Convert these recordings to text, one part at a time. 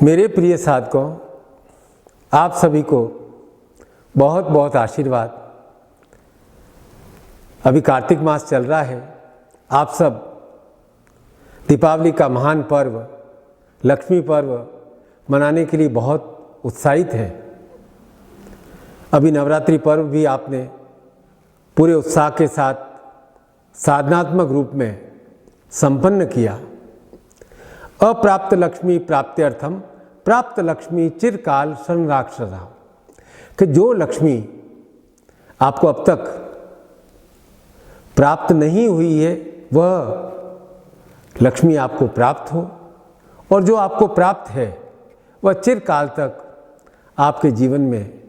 मेरे प्रिय साधकों, आप सभी को बहुत बहुत आशीर्वाद। अभी कार्तिक मास चल रहा है। आप सब दीपावली का महान पर्व, लक्ष्मी पर्व मनाने के लिए बहुत उत्साहित हैं। अभी नवरात्रि पर्व भी आपने पूरे उत्साह के साथ साधनात्मक रूप में संपन्न किया। अप्राप्त लक्ष्मी प्राप्त्यर्थम प्राप्त लक्ष्मी चिरकाल संराक्षसा, कि जो लक्ष्मी आपको अब तक प्राप्त नहीं हुई है वह लक्ष्मी आपको प्राप्त हो, और जो आपको प्राप्त है वह चिरकाल तक आपके जीवन में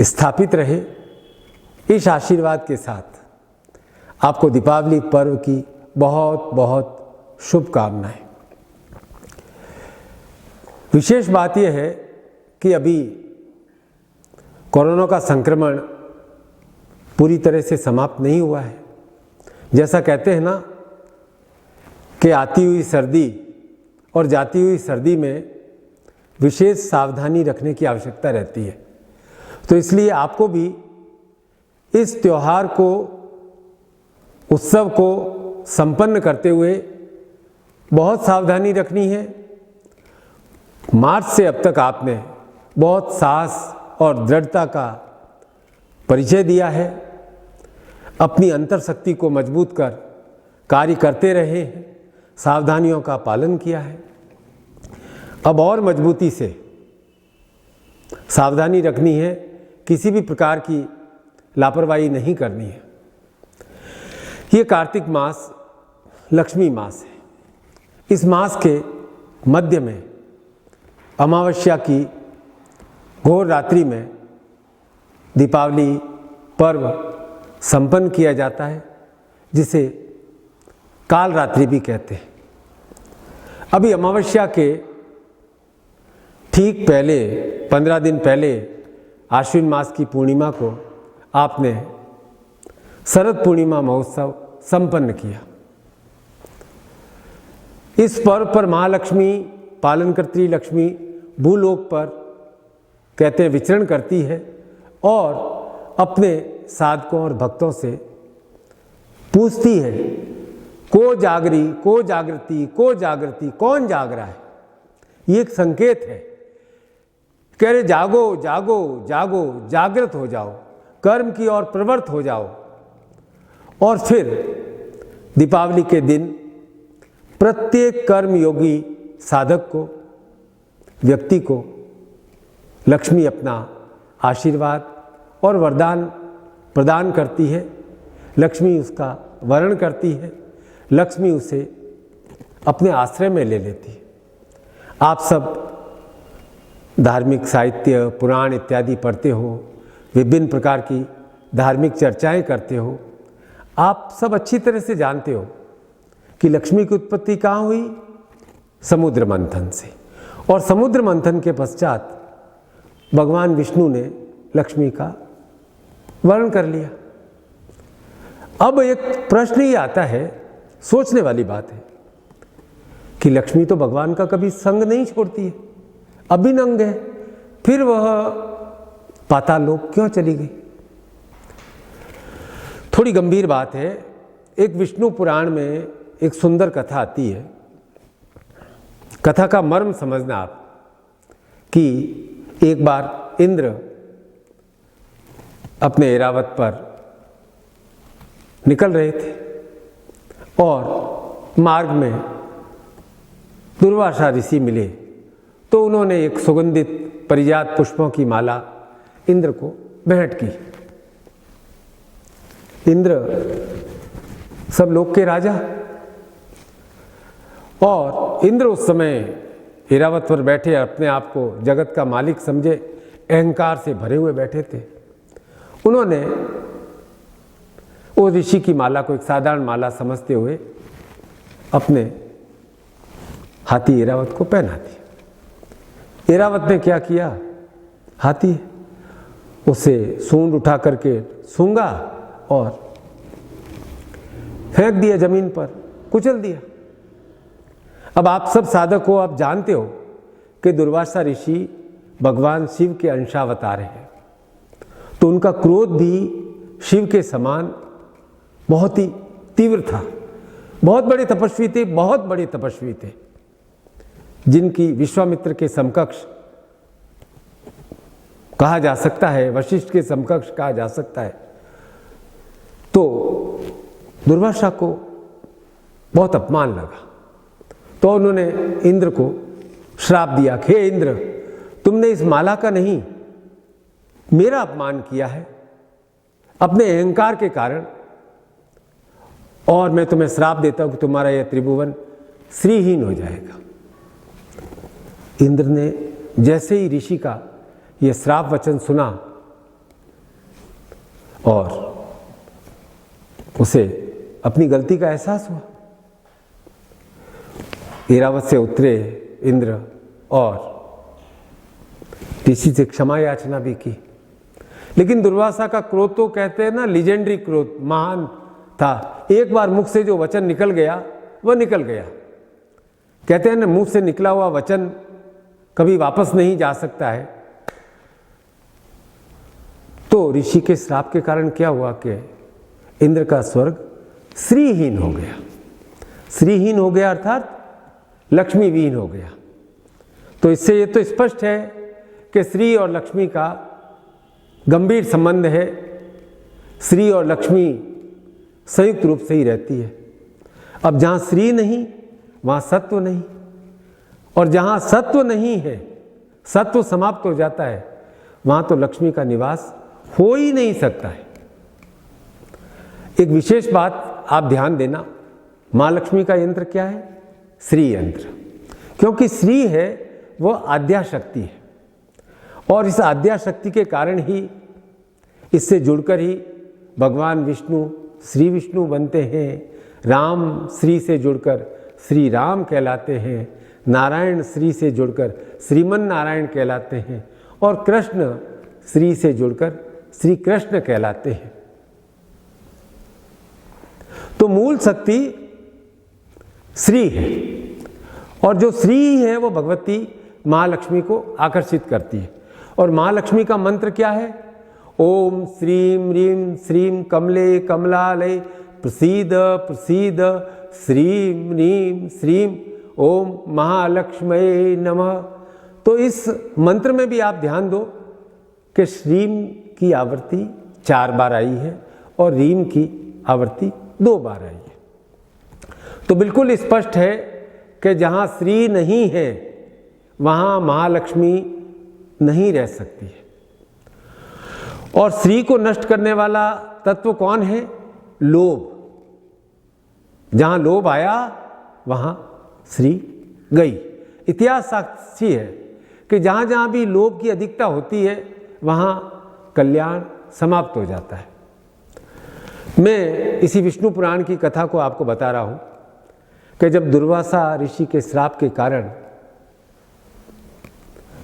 स्थापित रहे। इस आशीर्वाद के साथ आपको दीपावली पर्व की बहुत बहुत शुभकामनाएं। विशेष बात यह है कि अभी कोरोना का संक्रमण पूरी तरह से समाप्त नहीं हुआ है। जैसा कहते हैं ना कि आती हुई सर्दी और जाती हुई सर्दी में विशेष सावधानी रखने की आवश्यकता रहती है। तो इसलिए आपको भी इस त्योहार को, उत्सव को संपन्न करते हुए बहुत सावधानी रखनी है। मार्च से अब तक आपने बहुत साहस और दृढ़ता का परिचय दिया है, अपनी अंतर्शक्ति को मजबूत कर कार्य करते रहे हैं, सावधानियों का पालन किया है। अब और मजबूती से सावधानी रखनी है, किसी भी प्रकार की लापरवाही नहीं करनी है। ये कार्तिक मास लक्ष्मी मास है। इस मास के मध्य में अमावस्या की घोर रात्रि में दीपावली पर्व संपन्न किया जाता है, जिसे काल रात्रि भी कहते हैं। अभी अमावस्या के ठीक पहले 15 दिन पहले आश्विन मास की पूर्णिमा को आपने शरद पूर्णिमा महोत्सव संपन्न किया। इस पर्व पर महालक्ष्मी, पालनकर्त्री लक्ष्मी भूलोक पर कहते हैं विचरण करती है और अपने साधकों और भक्तों से पूछती है, को जागरी, को जागृति, को जागृति, कौन जाग रहा है। ये एक संकेत है, कह रहे जागो जागो जागो, जागृत हो जाओ, कर्म की ओर प्रवृत्त हो जाओ। और फिर दीपावली के दिन प्रत्येक कर्म योगी साधक को, व्यक्ति को लक्ष्मी अपना आशीर्वाद और वरदान प्रदान करती है। लक्ष्मी उसका वरण करती है, लक्ष्मी उसे अपने आश्रय में ले लेती है। आप सब धार्मिक साहित्य, पुराण इत्यादि पढ़ते हो, विभिन्न प्रकार की धार्मिक चर्चाएं करते हो। आप सब अच्छी तरह से जानते हो कि लक्ष्मी की उत्पत्ति कहाँ हुई? समुद्र मंथन से। और समुद्र मंथन के पश्चात भगवान विष्णु ने लक्ष्मी का वर्ण कर लिया। अब एक प्रश्न ही आता है, सोचने वाली बात है कि लक्ष्मी तो भगवान का कभी संग नहीं छोड़ती है, अभिनंग है, फिर वह पाताल लोक क्यों चली गई? थोड़ी गंभीर बात है। एक विष्णु पुराण में एक सुंदर कथा आती है। कथा का मर्म समझना आप, कि एक बार इंद्र अपने ऐरावत पर निकल रहे थे और मार्ग में दुर्वासा ऋषि मिले, तो उन्होंने एक सुगंधित परिजात पुष्पों की माला इंद्र को भेंट की। इंद्र सब लोक के राजा, और इंद्र उस समय ऐरावत पर बैठे अपने आप को जगत का मालिक समझे, अहंकार से भरे हुए बैठे थे। उन्होंने वो ऋषि की माला को एक साधारण माला समझते हुए अपने हाथी ऐरावत को पहना दी। ऐरावत ने क्या किया? हाथी उसे सूंड उठा करके सूंघा और फेंक दिया जमीन पर, कुचल दिया। अब आप सब साधक हो, आप जानते हो कि दुर्वासा ऋषि भगवान शिव के अंशावतार हैं, तो उनका क्रोध भी शिव के समान बहुत ही तीव्र था। बहुत बड़े तपस्वी थे, बहुत बड़े तपस्वी थे, जिनकी विश्वामित्र के समकक्ष कहा जा सकता है, वशिष्ठ के समकक्ष कहा जा सकता है। तो दुर्वासा को बहुत अपमान लगा, तो उन्होंने इंद्र को श्राप दिया कि हे इंद्र, तुमने इस माला का नहीं, मेरा अपमान किया है अपने अहंकार के कारण, और मैं तुम्हें श्राप देता हूं कि तुम्हारा यह त्रिभुवन श्रीहीन हो जाएगा। इंद्र ने जैसे ही ऋषि का यह श्राप वचन सुना और उसे अपनी गलती का एहसास हुआ, ऐरावत से उतरे इंद्र और ऋषि से क्षमा याचना भी की। लेकिन दुर्वासा का क्रोध तो कहते हैं ना, लीजेंडरी क्रोध, महान था। एक बार मुख से जो वचन निकल गया वह निकल गया। कहते हैं ना, मुंह से निकला हुआ वचन कभी वापस नहीं जा सकता है। तो ऋषि के श्राप के कारण क्या हुआ कि इंद्र का स्वर्ग श्रीहीन हो गया। श्रीहीन हो गया अर्थात लक्ष्मी विहीन हो गया। तो इससे ये तो स्पष्ट है कि श्री और लक्ष्मी का गंभीर संबंध है। श्री और लक्ष्मी संयुक्त रूप से ही रहती है। अब जहाँ श्री नहीं वहाँ सत्व नहीं, और जहाँ सत्व नहीं है, सत्व समाप्त हो जाता है, वहाँ तो लक्ष्मी का निवास हो ही नहीं सकता है। एक विशेष बात आप ध्यान देना, माँ लक्ष्मी का यंत्र क्या है? श्री यंत्र। क्योंकि श्री है वह आद्या शक्ति है, और इस आद्या शक्ति के कारण ही, इससे जुड़कर ही भगवान विष्णु श्री विष्णु बनते हैं। राम श्री से जुड़कर श्री राम कहलाते हैं, नारायण श्री से जुड़कर श्रीमन नारायण कहलाते हैं, और कृष्ण श्री से जुड़कर श्री कृष्ण कहलाते हैं। तो मूल शक्ति श्री है, और जो श्री है वो भगवती महालक्ष्मी को आकर्षित करती है। और महालक्ष्मी का मंत्र क्या है? ओम श्रीम ह्रीम श्रीम कमले कमलालय प्रसीद प्रसीद श्रीम ह्रीम श्रीम ओम महालक्ष्मी नमः। तो इस मंत्र में भी आप ध्यान दो कि श्रीम की आवृत्ति 4 बार आई है और रीम की आवृत्ति 2 बार आई है। तो बिल्कुल स्पष्ट है कि जहाँ श्री नहीं है वहाँ महालक्ष्मी नहीं रह सकती है। और श्री को नष्ट करने वाला तत्व कौन है? लोभ। जहाँ लोभ आया वहाँ श्री गई। इतिहास साक्षी है कि जहाँ जहाँ भी लोभ की अधिकता होती है वहाँ कल्याण समाप्त हो जाता है। मैं इसी विष्णु पुराण की कथा को आपको बता रहा हूँ कि जब दुर्वासा ऋषि के श्राप के कारण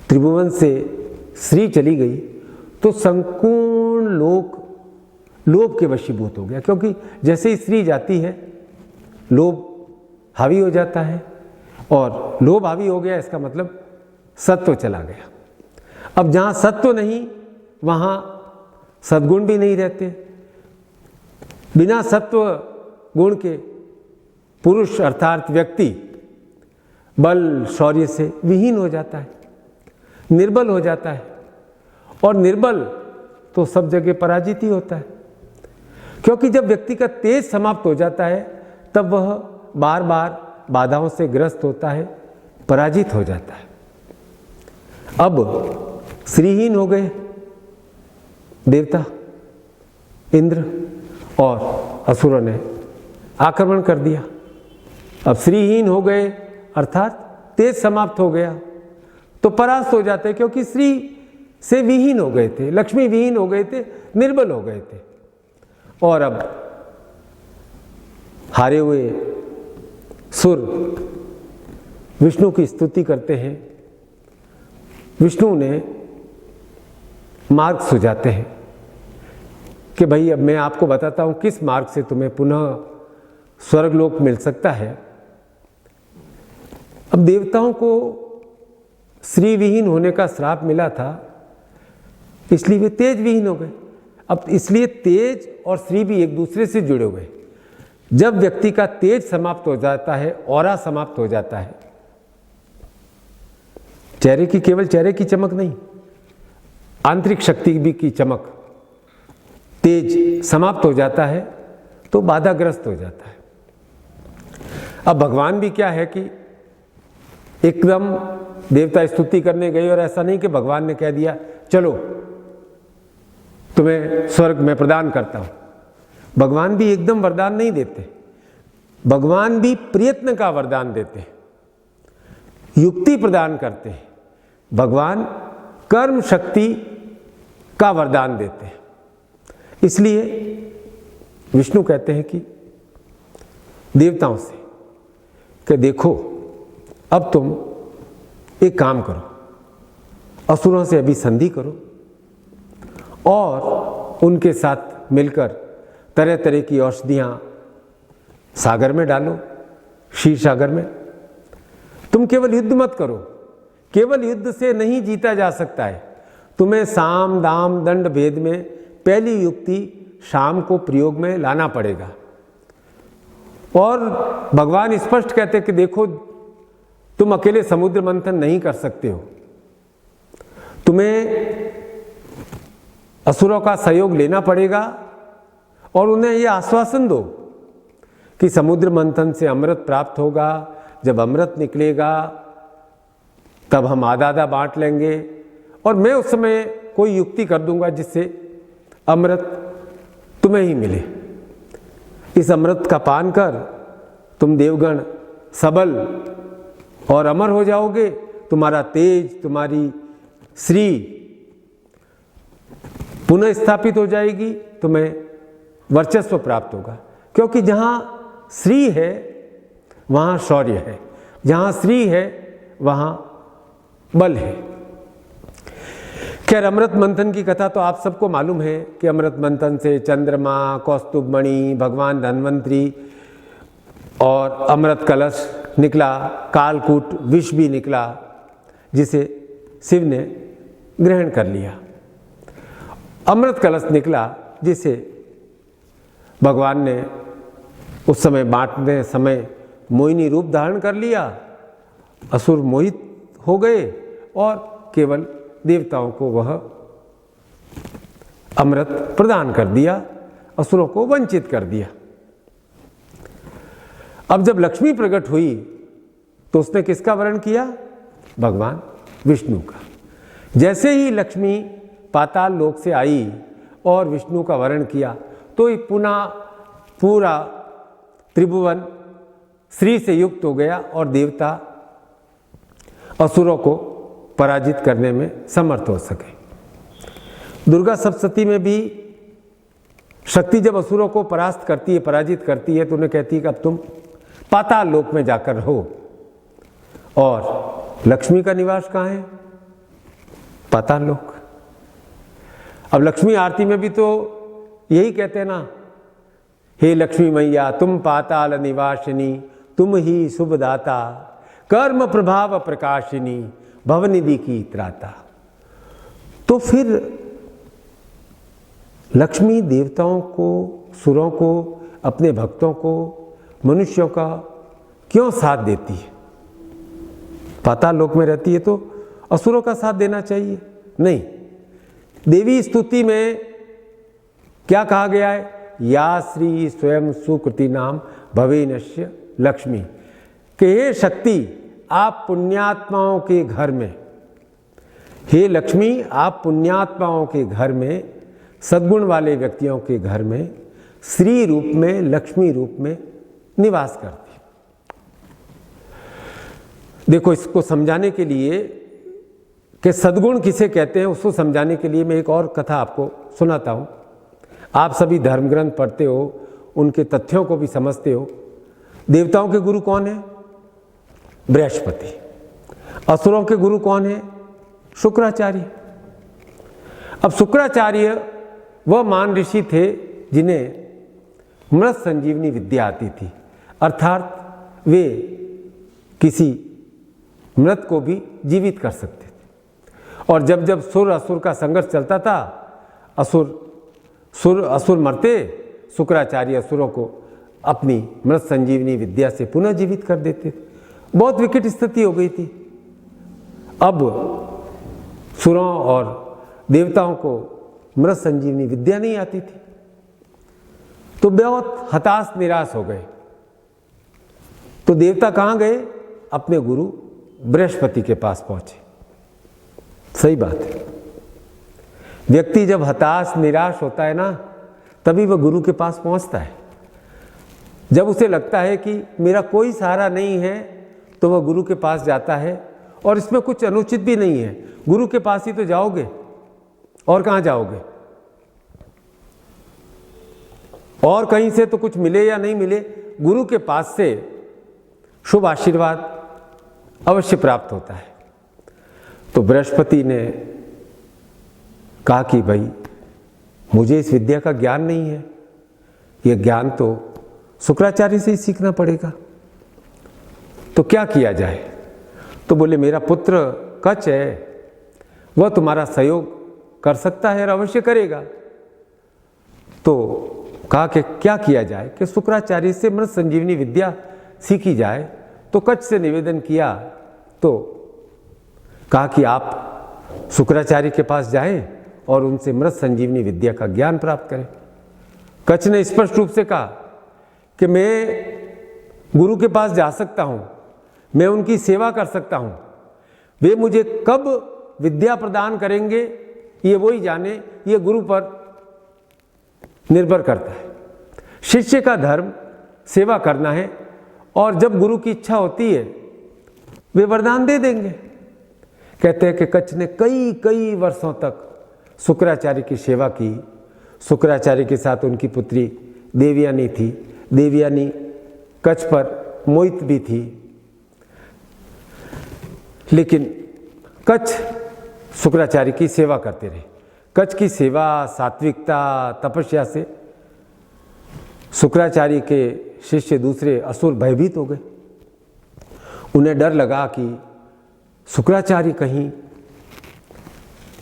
त्रिभुवन से श्री चली गई तो संपूर्ण लोक लोभ के वशीभूत हो गया। क्योंकि जैसे ही स्त्री जाती है लोभ हावी हो जाता है, और लोभ हावी हो गया इसका मतलब सत्व चला गया। अब जहाँ सत्व नहीं वहाँ सद्गुण भी नहीं रहते। बिना सत्व गुण के पुरुष अर्थात व्यक्ति बल शौर्य से विहीन हो जाता है, निर्बल हो जाता है, और निर्बल तो सब जगह पराजित ही होता है। क्योंकि जब व्यक्ति का तेज समाप्त हो जाता है तब वह बार बार बाधाओं से ग्रस्त होता है, पराजित हो जाता है। अब श्रीहीन हो गए देवता इंद्र, और असुरों ने आक्रमण कर दिया। अब श्रीहीन हो गए अर्थात तेज समाप्त हो गया, तो परास्त हो जाते, क्योंकि श्री से विहीन हो गए थे, लक्ष्मी विहीन हो गए थे, निर्बल हो गए थे। और अब हारे हुए सुर विष्णु की स्तुति करते हैं। विष्णु ने मार्ग सुझाते हैं कि भाई अब मैं आपको बताता हूं किस मार्ग से तुम्हें पुनः स्वर्गलोक मिल सकता है। अब देवताओं को श्री विहीन होने का श्राप मिला था, इसलिए वे तेज विहीन हो गए। अब इसलिए तेज और श्री भी एक दूसरे से जुड़े हुए। जब व्यक्ति का तेज समाप्त हो जाता है, ऑरा समाप्त हो जाता है, चेहरे की, केवल चेहरे की चमक नहीं, आंतरिक शक्ति भी की चमक, तेज समाप्त हो जाता है तो बाधाग्रस्त हो जाता है। अब भगवान भी क्या है कि एकदम देवता स्तुति करने गए और ऐसा नहीं कि भगवान ने कह दिया चलो तुम्हें स्वर्ग में प्रदान करता हूं। भगवान भी एकदम वरदान नहीं देते, भगवान भी प्रयत्न का वरदान देते हैं, युक्ति प्रदान करते हैं। भगवान कर्म शक्ति का वरदान देते हैं। इसलिए विष्णु कहते हैं कि देवताओं से कि देखो अब तुम एक काम करो, असुरों से अभी संधि करो और उनके साथ मिलकर तरह तरह की औषधियां सागर में डालो, क्षीर सागर में। तुम केवल युद्ध मत करो, केवल युद्ध से नहीं जीता जा सकता है। तुम्हें साम दाम दंड भेद में पहली युक्ति शाम को प्रयोग में लाना पड़ेगा। और भगवान स्पष्ट कहते हैं कि देखो तुम अकेले समुद्र मंथन नहीं कर सकते हो, तुम्हें असुरों का सहयोग लेना पड़ेगा और उन्हें यह आश्वासन दो कि समुद्र मंथन से अमृत प्राप्त होगा। जब अमृत निकलेगा तब हम आधा आधा बांट लेंगे और मैं उस समय कोई युक्ति कर दूंगा जिससे अमृत तुम्हें ही मिले। इस अमृत का पान कर तुम देवगण सबल और अमर हो जाओगे, तुम्हारा तेज, तुम्हारी श्री पुनः स्थापित हो जाएगी, तुम्हें वर्चस्व प्राप्त होगा। क्योंकि जहां श्री है वहां शौर्य है, जहां श्री है वहां बल है। खैर अमृत मंथन की कथा तो आप सबको मालूम है कि अमृत मंथन से चंद्रमा, कौस्तुभमणि, भगवान धन्वंतरी और अमृत कलश निकला, कालकूट विष भी निकला जिसे शिव ने ग्रहण कर लिया। अमृत कलश निकला जिसे भगवान ने उस समय बांटने समय मोहिनी रूप धारण कर लिया, असुर मोहित हो गए और केवल देवताओं को वह अमृत प्रदान कर दिया, असुरों को वंचित कर दिया। अब जब लक्ष्मी प्रकट हुई तो उसने किसका वर्ण किया? भगवान विष्णु का। जैसे ही लक्ष्मी पाताल लोक से आई और विष्णु का वर्ण किया तो पुनः पूरा त्रिभुवन श्री से युक्त हो गया और देवता असुरों को पराजित करने में समर्थ हो सके। दुर्गा सप्तशती में भी शक्ति जब असुरों को परास्त करती है, पराजित करती है तो उन्हें कहती है कि अब तुम पाताल लोक में जाकर रहो। और लक्ष्मी का निवास कहाँ है? पाताल लोक। अब लक्ष्मी आरती में भी तो यही कहते हैं ना, हे लक्ष्मी मैया तुम पाताल निवासिनी, तुम ही शुभदाता, कर्म प्रभाव प्रकाशिनी, भवनिधि की त्राता। तो फिर लक्ष्मी देवताओं को, सुरों को, अपने भक्तों को, मनुष्यों का क्यों साथ देती है? पाताल लोक में रहती है तो असुरों का साथ देना चाहिए? नहीं। देवी स्तुति में क्या कहा गया है? या श्री स्वयं सुकृति नाम भवेनश्य लक्ष्मी, कि हे शक्ति आप पुण्यात्माओं के घर में, हे लक्ष्मी आप पुण्यात्माओं के घर में, सद्गुण वाले व्यक्तियों के घर में श्री रूप में, लक्ष्मी रूप में निवास करती। देखो इसको समझाने के लिए कि सद्गुण किसे कहते हैं उसको समझाने के लिए मैं एक और कथा आपको सुनाता हूं। आप सभी धर्म ग्रंथ पढ़ते हो, उनके तथ्यों को भी समझते हो। देवताओं के गुरु कौन है? बृहस्पति। असुरों के गुरु कौन है? शुक्राचार्य। अब शुक्राचार्य वह महान ऋषि थे जिन्हें मृत संजीवनी विद्या आती थी, अर्थात वे किसी मृत को भी जीवित कर सकते थे। और जब जब सुर असुर का संघर्ष चलता था, असुर मरते, शुक्राचार्य असुरों को अपनी मृत संजीवनी विद्या से पुनः जीवित कर देते थे। बहुत विकट स्थिति हो गई थी। अब सुरों और देवताओं को मृत संजीवनी विद्या नहीं आती थी, तो बहुत हताश निराश हो गए। तो देवता कहाँ गए? अपने गुरु बृहस्पति के पास पहुंचे। सही बात है, व्यक्ति जब हताश निराश होता है ना, तभी वह गुरु के पास पहुंचता है। जब उसे लगता है कि मेरा कोई सहारा नहीं है, तो वह गुरु के पास जाता है। और इसमें कुछ अनुचित भी नहीं है, गुरु के पास ही तो जाओगे, और कहाँ जाओगे? और कहीं से तो कुछ मिले या नहीं मिले, गुरु के पास से शुभ आशीर्वाद अवश्य प्राप्त होता है। तो बृहस्पति ने कहा कि भाई मुझे इस विद्या का ज्ञान नहीं है, यह ज्ञान तो शुक्राचार्य से ही सीखना पड़ेगा, तो क्या किया जाए? तो बोले मेरा पुत्र कच है, वह तुम्हारा सहयोग कर सकता है और अवश्य करेगा। तो कहा कि क्या किया जाए कि शुक्राचार्य से मृत संजीवनी विद्या सीखी जाए। तो कच से निवेदन किया, तो कहा कि आप शुक्राचार्य के पास जाएं और उनसे मृत संजीवनी विद्या का ज्ञान प्राप्त करें। कच ने स्पष्ट रूप से कहा कि मैं गुरु के पास जा सकता हूं, मैं उनकी सेवा कर सकता हूं, वे मुझे कब विद्या प्रदान करेंगे ये वही जाने, ये गुरु पर निर्भर करता है। शिष्य का धर्म सेवा करना है, और जब गुरु की इच्छा होती है वे वरदान दे देंगे। कहते हैं कि कच ने कई कई वर्षों तक शुक्राचार्य की सेवा की। शुक्राचार्य के साथ उनकी पुत्री देवयानी थी। देवयानी कच पर मोहित भी थी, लेकिन कच शुक्राचार्य की सेवा करते रहे। कच की सेवा, सात्विकता, तपस्या से शुक्राचार्य के शिष्य दूसरे असुर भयभीत हो गए। उन्हें डर लगा कि शुक्राचार्य कहीं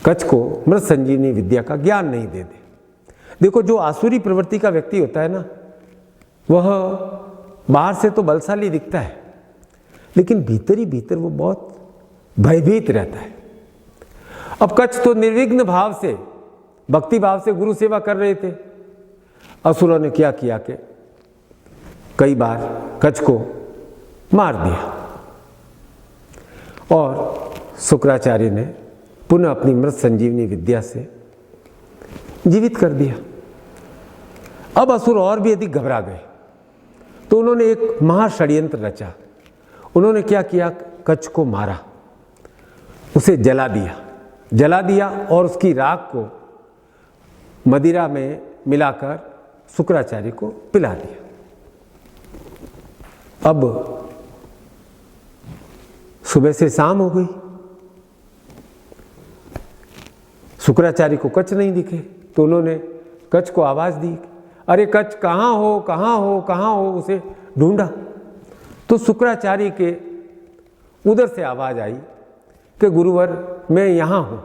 कच को मृत संजीवनी विद्या का ज्ञान नहीं दे दे। देखो, जो आसुरी प्रवृत्ति का व्यक्ति होता है ना, वह बाहर से तो बलशाली दिखता है, लेकिन भीतर ही भीतर वो बहुत भयभीत रहता है। अब कच तो निर्विघ्न भाव से, भक्ति भाव से गुरु सेवा कर रहे थे। असुरों ने क्या किया कि कई बार कच को मार दिया, और शुक्राचार्य ने पुनः अपनी मृत संजीवनी विद्या से जीवित कर दिया। अब असुर और भी अधिक घबरा गए, तो उन्होंने एक महाषड्यंत्र रचा। उन्होंने क्या किया? कच को मारा, उसे जला दिया और उसकी राख को मदिरा में मिलाकर शुक्राचार्य को पिला दिया। अब सुबह से शाम हो गई, शुक्राचार्य को कच नहीं दिखे, तो उन्होंने कच को आवाज दी, अरे कच कहाँ हो, कहाँ हो, कहाँ हो? उसे ढूंढा, तो शुक्राचार्य के उधर से आवाज आई कि गुरुवर मैं यहां हूं।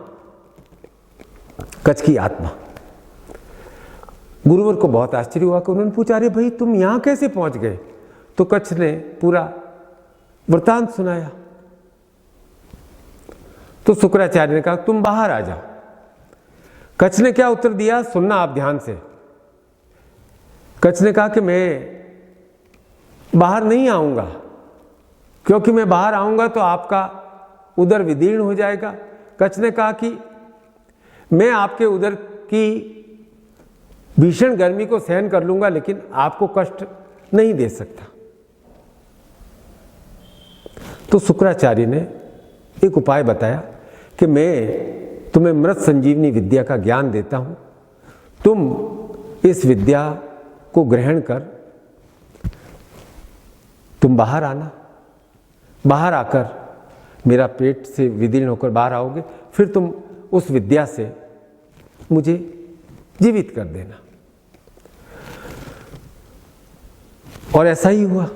कच की आत्मा। गुरुवर को बहुत आश्चर्य हुआ कि उन्होंने पूछा, अरे भाई तुम यहां कैसे पहुंच गए? तो कच ने पूरा वृतांत सुनाया। तो शुक्राचार्य ने कहा तुम बाहर आ जाओ। कच ने क्या उत्तर दिया, सुनना आप ध्यान से। कच ने कहा कि मैं बाहर नहीं आऊंगा, क्योंकि मैं बाहर आऊंगा तो आपका उदर विदीर्ण हो जाएगा। कच ने कहा कि मैं आपके उदर की भीषण गर्मी को सहन कर लूंगा, लेकिन आपको कष्ट नहीं दे सकता। तो शुक्राचार्य ने एक उपाय बताया कि मैं तुम्हें मृत संजीवनी विद्या का ज्ञान देता हूं, तुम इस विद्या को ग्रहण कर तुम बाहर आना। बाहर आकर मेरा पेट से विदीर्ण होकर बाहर आओगे, फिर तुम उस विद्या से मुझे जीवित कर देना। और ऐसा ही हुआ।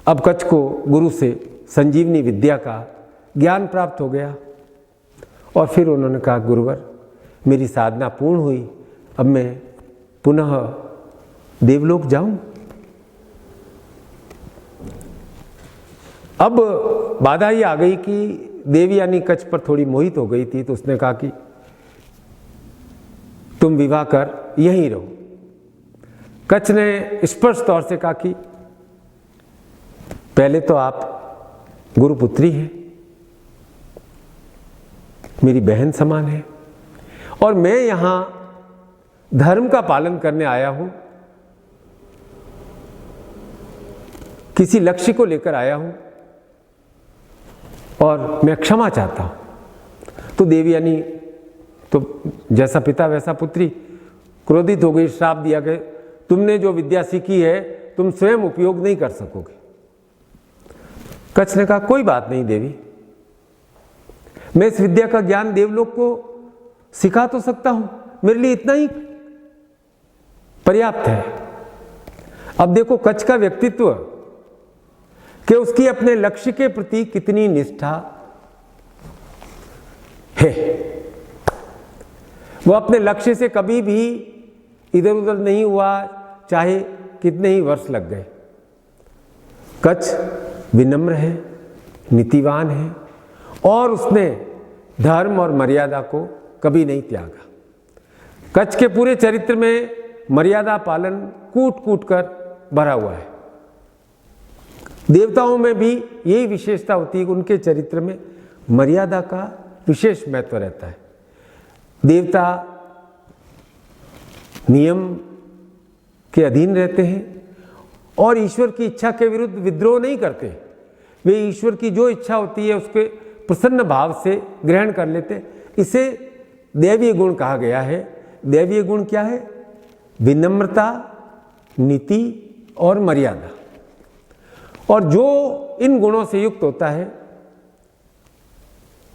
अब कच को गुरु से संजीवनी विद्या का ज्ञान प्राप्त हो गया। और फिर उन्होंने कहा, गुरुवर मेरी साधना पूर्ण हुई, अब मैं पुनः देवलोक जाऊं। अब बाधा ये आ गई कि देवयानी कच्छ पर थोड़ी मोहित हो गई थी, तो उसने कहा कि तुम विवाह कर यहीं रहो। कच्छ ने स्पष्ट तौर से कहा कि पहले तो आप गुरुपुत्री हैं, मेरी बहन समान है, और मैं यहां धर्म का पालन करने आया हूं, किसी लक्ष्य को लेकर आया हूं, और मैं क्षमा चाहता हूं। तो देवयानी तो जैसा पिता वैसा पुत्री क्रोधित हो गई, श्राप दिया कि तुमने जो विद्या सीखी है तुम स्वयं उपयोग नहीं कर सकोगे। कच्छ ने कहा, कोई बात नहीं देवी, मैं इस विद्या का ज्ञान देवलोक को सिखा तो सकता हूं, मेरे लिए इतना ही पर्याप्त है। अब देखो कच्छ का व्यक्तित्व कि उसकी अपने लक्ष्य के प्रति कितनी निष्ठा है। वो अपने लक्ष्य से कभी भी इधर उधर नहीं हुआ, चाहे कितने ही वर्ष लग गए। कच्छ विनम्र है, नीतिवान है, और उसने धर्म और मर्यादा को कभी नहीं त्यागा। कच्छ के पूरे चरित्र में मर्यादा पालन कूट कूट कर भरा हुआ है। देवताओं में भी यही विशेषता होती है कि उनके चरित्र में मर्यादा का विशेष महत्व रहता है। देवता नियम के अधीन रहते हैं और ईश्वर की इच्छा के विरुद्ध विद्रोह नहीं करते। वे ईश्वर की जो इच्छा होती है उसके प्रसन्न भाव से ग्रहण कर लेते। इसे दैवीय गुण कहा गया है। दैवीय गुण क्या है? विनम्रता, नीति और मर्यादा। और जो इन गुणों से युक्त होता है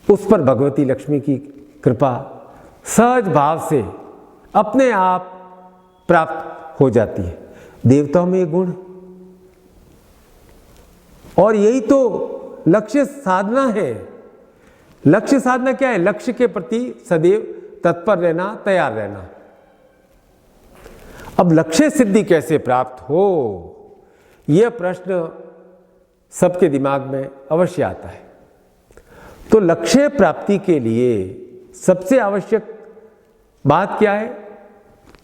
उस पर भगवती लक्ष्मी की कृपा सहज भाव से अपने आप प्राप्त हो जाती है। देवताओं में ये गुण, और यही तो लक्ष्य साधना है। लक्ष्य साधना क्या है? लक्ष्य के प्रति सदैव तत्पर रहना, तैयार रहना। अब लक्ष्य सिद्धि कैसे प्राप्त हो, यह प्रश्न सबके दिमाग में अवश्य आता है। तो लक्ष्य प्राप्ति के लिए सबसे आवश्यक बात क्या है?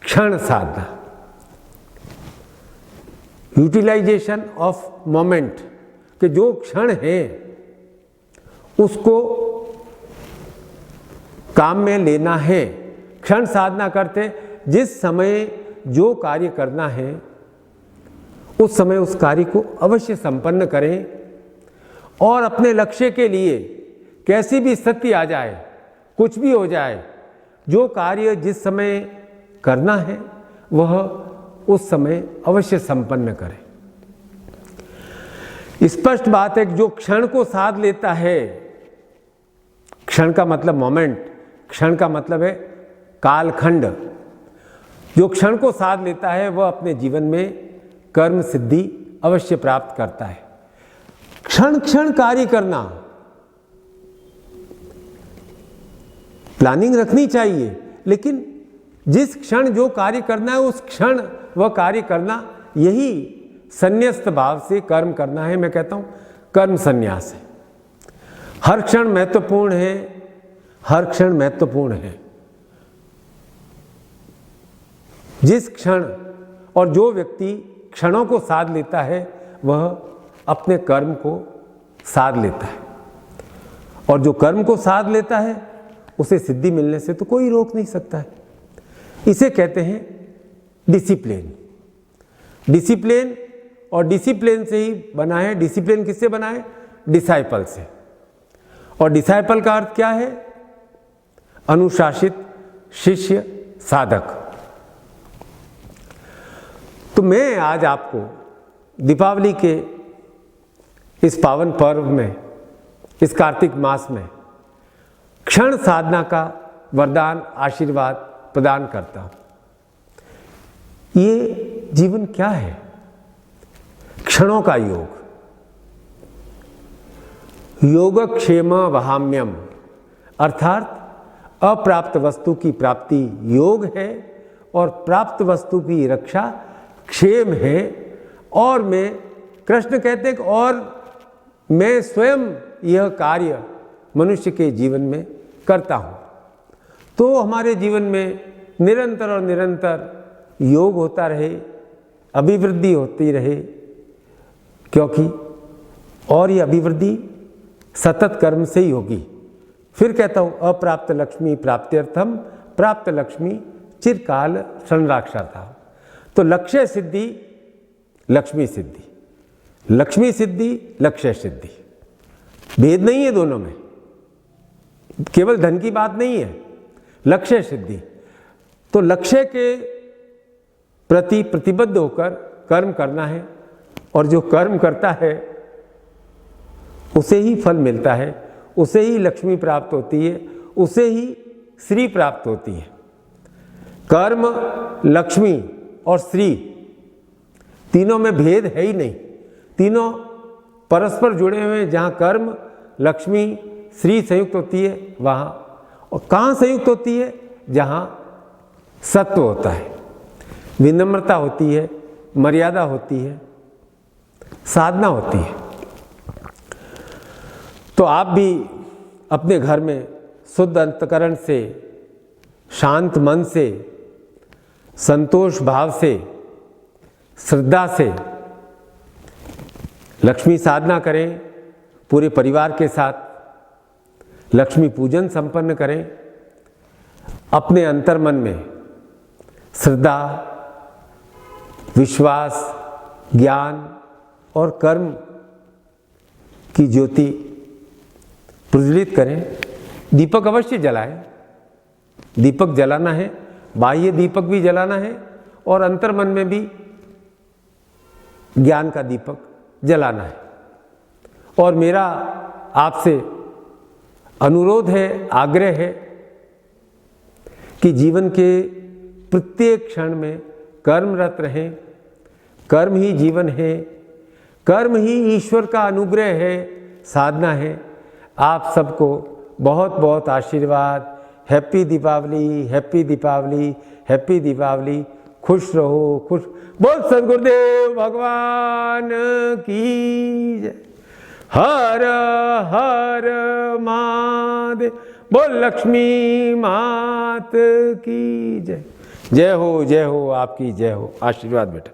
क्षण साधना, यूटिलाइजेशन ऑफ मोमेंट, कि जो क्षण है उसको काम में लेना है। क्षण साधना करते जिस समय जो कार्य करना है उस समय उस कार्य को अवश्य संपन्न करें, और अपने लक्ष्य के लिए कैसी भी स्थिति आ जाए, कुछ भी हो जाए, जो कार्य जिस समय करना है वह उस समय अवश्य संपन्न करें। स्पष्ट बात है कि जो क्षण को साध लेता है, क्षण का मतलब मोमेंट, क्षण का मतलब है कालखंड, जो क्षण को साध लेता है वह अपने जीवन में कर्म सिद्धि अवश्य प्राप्त करता है। क्षण क्षण कार्य करना, प्लानिंग रखनी चाहिए, लेकिन जिस क्षण जो कार्य करना है उस क्षण वह कार्य करना, यही संन्यस्त भाव से कर्म करना है। मैं कहता हूं कर्म संन्यास है। हर क्षण महत्वपूर्ण है, हर क्षण महत्वपूर्ण है। जिस क्षण और जो व्यक्ति क्षणों को साध लेता है वह अपने कर्म को साध लेता है, और जो कर्म को साध लेता है उसे सिद्धि मिलने से तो कोई रोक नहीं सकता है। इसे कहते हैं डिसिप्लिन। डिसिप्लिन, और डिसिप्लिन से ही बना है। डिसिप्लिन किससे बना है? डिसाइपल से। और डिसाइपल का अर्थ क्या है? अनुशासित शिष्य, साधक। तो मैं आज आपको दीपावली के इस पावन पर्व में, इस कार्तिक मास में क्षण साधना का वरदान, आशीर्वाद प्रदान करता हूं। ये जीवन क्या है? क्षणों का योग। योगक्षेम वहाम्यम, अर्थात अप्राप्त वस्तु की प्राप्ति योग है और प्राप्त वस्तु की रक्षा क्षेम है। और मैं, कृष्ण कहते हैं और मैं स्वयं यह कार्य मनुष्य के जीवन में करता हूँ। तो हमारे जीवन में निरंतर और निरंतर योग होता रहे, अभिवृद्धि होती रहे, क्योंकि और ये अभिवृद्धि सतत कर्म से ही होगी। फिर कहता हूँ अप्राप्त लक्ष्मी प्राप्त्यर्थम प्राप्त लक्ष्मी चिरकाल संरक्षाता। तो लक्ष्य सिद्धि लक्ष्मी सिद्धि, लक्ष्मी सिद्धि लक्ष्य सिद्धि, भेद नहीं है दोनों में, केवल धन की बात नहीं है। लक्ष्य सिद्धि तो लक्ष्य के प्रति प्रतिबद्ध होकर कर्म करना है, और जो कर्म करता है उसे ही फल मिलता है, उसे ही लक्ष्मी प्राप्त होती है, उसे ही श्री प्राप्त होती है। कर्म, लक्ष्मी और श्री तीनों में भेद है ही नहीं, तीनों परस्पर जुड़े हुए हैं। जहाँ कर्म, लक्ष्मी, श्री संयुक्त होती है वहाँ, और कहाँ संयुक्त होती है? जहाँ सत्व होता है, विनम्रता होती है, मर्यादा होती है, साधना होती है। तो आप भी अपने घर में शुद्ध अंतकरण से, शांत मन से, संतोष भाव से, श्रद्धा से लक्ष्मी साधना करें। पूरे परिवार के साथ लक्ष्मी पूजन संपन्न करें। अपने अंतर्मन में श्रद्धा, विश्वास, ज्ञान और कर्म की ज्योति प्रज्वलित करें। दीपक अवश्य जलाएं, दीपक जलाना है, बाह्य दीपक भी जलाना है और अंतर्मन में भी ज्ञान का दीपक जलाना है। और मेरा आपसे अनुरोध है, आग्रह है कि जीवन के प्रत्येक क्षण में कर्मरत रहें। कर्म ही जीवन है, कर्म ही ईश्वर का अनुग्रह है, साधना है। आप सबको बहुत बहुत आशीर्वाद। Happy Deepawali, happy Deepawali, happy Deepawali. खुश रहो, खुश। बोल सद्गुरुदेव भगवान की जय। हर हर महादेव। बोल लक्ष्मी मात की जय। जय हो, आपकी जय हो। आशीर्वाद बेटा।